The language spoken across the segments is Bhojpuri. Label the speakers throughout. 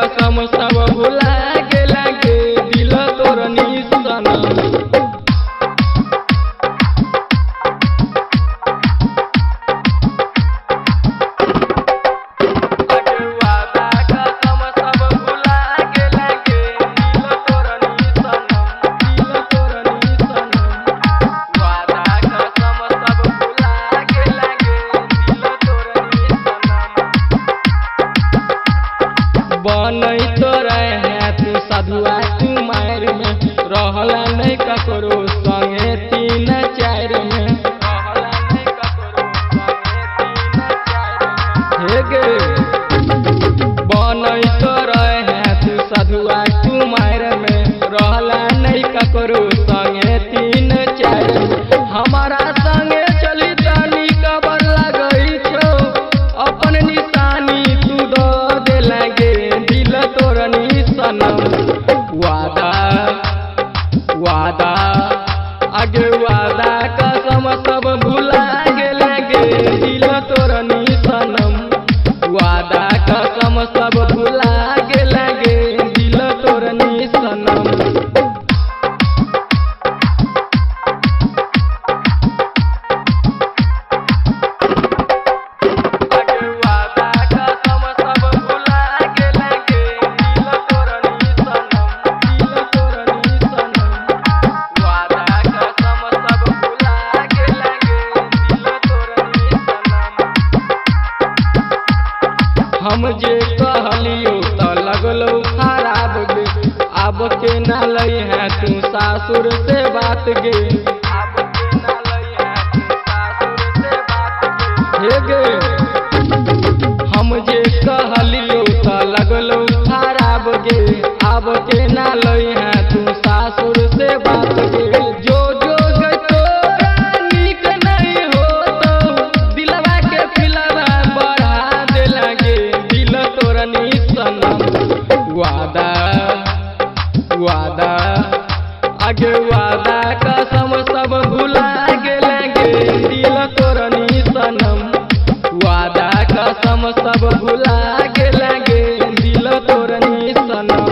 Speaker 1: कसम सब भुला गेला गे दिल तोरनी सनम। बनई तो रहे तू साधुआ कुमार में रहला नहीं ककरो संगे 3-4 में हे गे बनई तो रहे तू साधुआ कुमार में रहला नहीं ककरो संगे 3-4 में हमारा संगे चली तानी कबर लगई छो अपन निशानी तू दो दे लगे तोरनी सनम। वादा वादा आगे वादा कसम सब भुला गेला गे दिल तोरनी सनम। वादा कसम सब भुला गेला गे दिल तोरनी सनम। हम जे कहलियो तो लगलो खराब गे अब के ना लई है तू सासुर से बात गे हे गे हम जे कहलियो तो लगलो खराब गे अब के ना लई है तू सासुर से बात गे जो जो गे तोरा नीक नहीं हो तो दिलवा के फिलवा बढ़ा दे लगे तोरनी सनम। वादा वादा आगे वादा कसम सब भुला गेला गे दिल तोरनी सनम। वादा कसम सब भुला गेला गे दिल तोरनी सनम।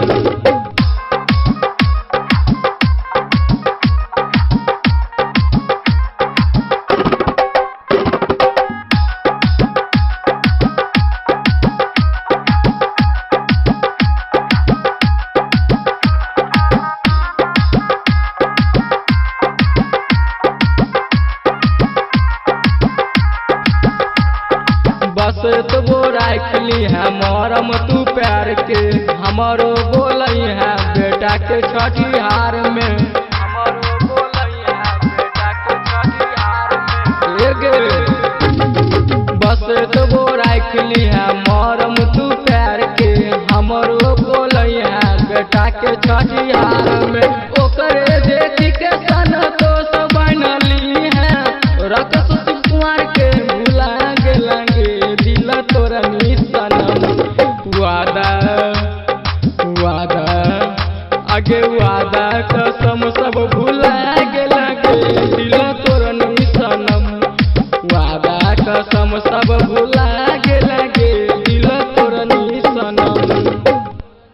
Speaker 1: बस तो वो राखली है मरम तू प्यार के हमारो बोलई है बेटा के छठिहार में बस तो वो राखली है मरम तू प्यार के हमारो बोलई है बेटा के छठिहार में ओकरे देखी के सन तो सब बनली है रकस कुमार के भुला गेला दिल तोरनी सनम। वादा वादा आगे वादा कसम